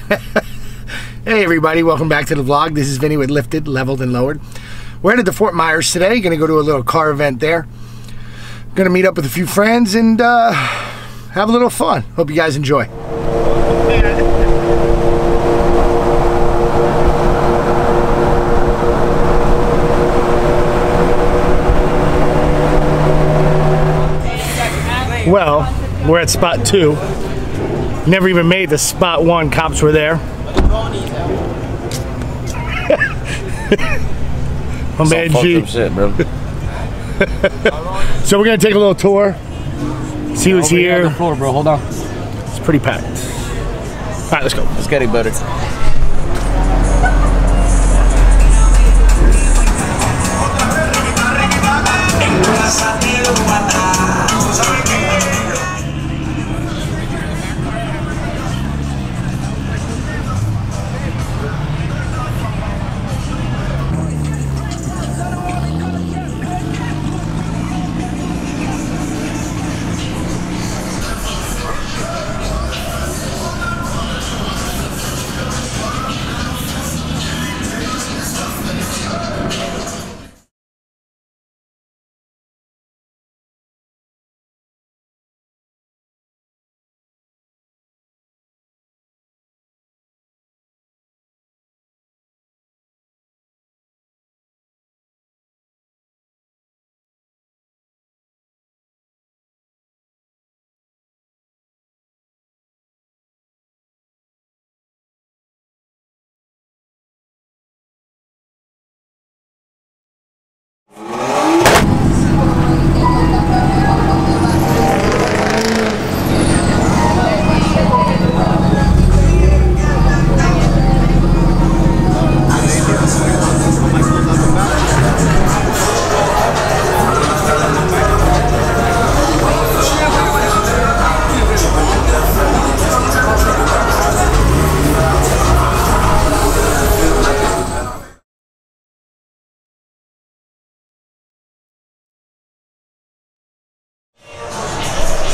Hey everybody, welcome back to the vlog. This is Vinny with Lifted, Leveled, and Lowered. We're headed to Fort Myers today. Gonna go to a little car event there. Gonna meet up with a few friends and have a little fun. Hope you guys enjoy. Well, we're at spot 2. Never even made the spot 1. Cops were there. My man G. Shit, bro. So we're gonna take a little tour. See who's here. On the floor, bro. Hold on. It's pretty packed. All right, let's go. It's getting better.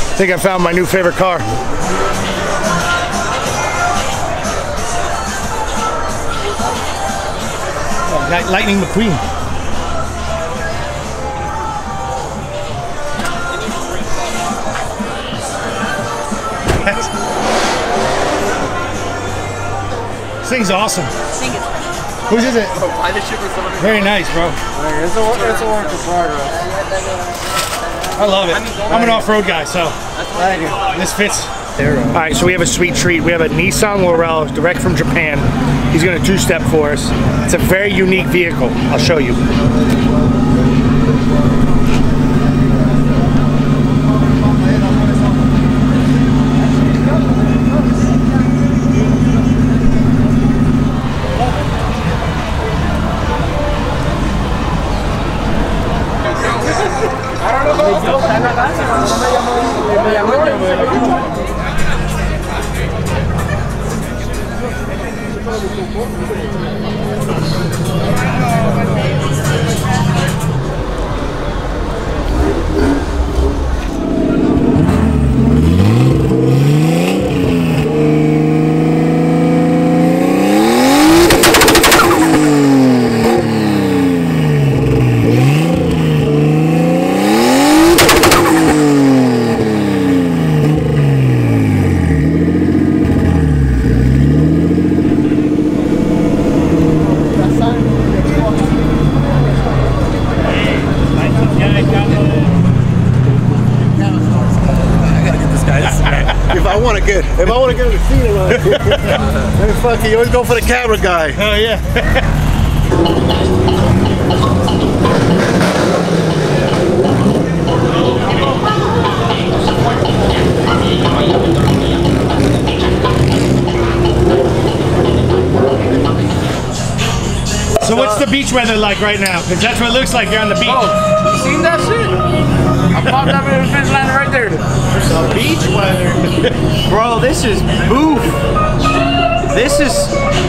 I think I found my new favorite car. Lightning McQueen. This thing's awesome. Whose is it? Very nice, bro. It's a work in progress. I love it. I'm an off-road guy, so this fits. All right, so we have a sweet treat. We have a Nissan Laurel direct from Japan. He's gonna two-step for us. It's a very unique vehicle. I'll show you. If I want to get a seat around here, then fuck it, you always go for the camera guy. Oh yeah. So what's the beach weather like right now? Because that's what it looks like. You're on the beach. Oh, you seen that shit? I popped up in the fence line right there. The beach weather. Bro, this is boof. This is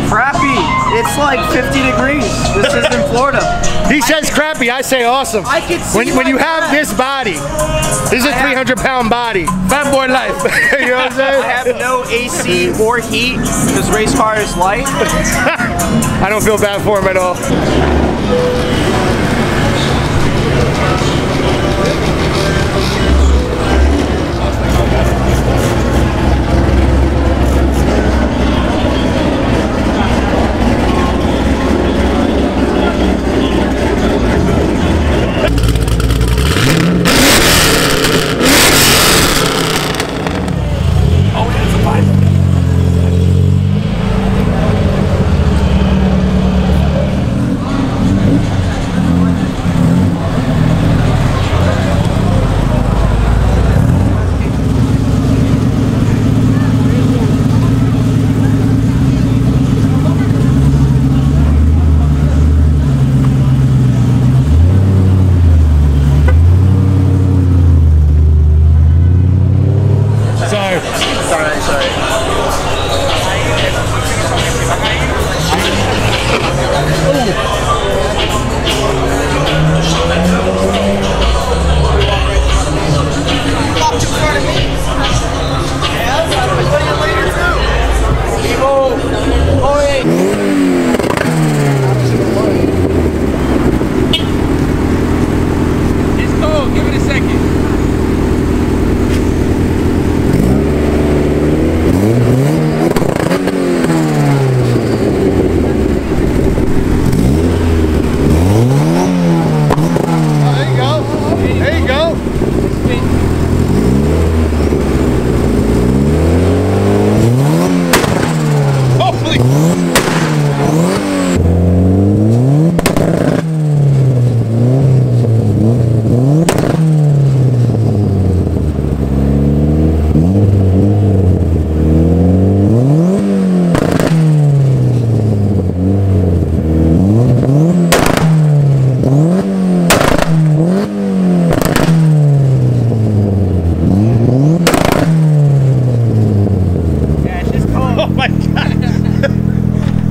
crappy. It's like 50 degrees. This is in Florida. He says crappy, I say awesome. I can see when you have that. this body, this is a 300-pound body. Fat boy life. You know what I'm saying? I have no AC or heat because race car is life. I don't feel bad for him at all.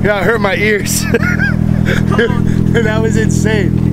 Yeah, it hurt my ears. That was insane.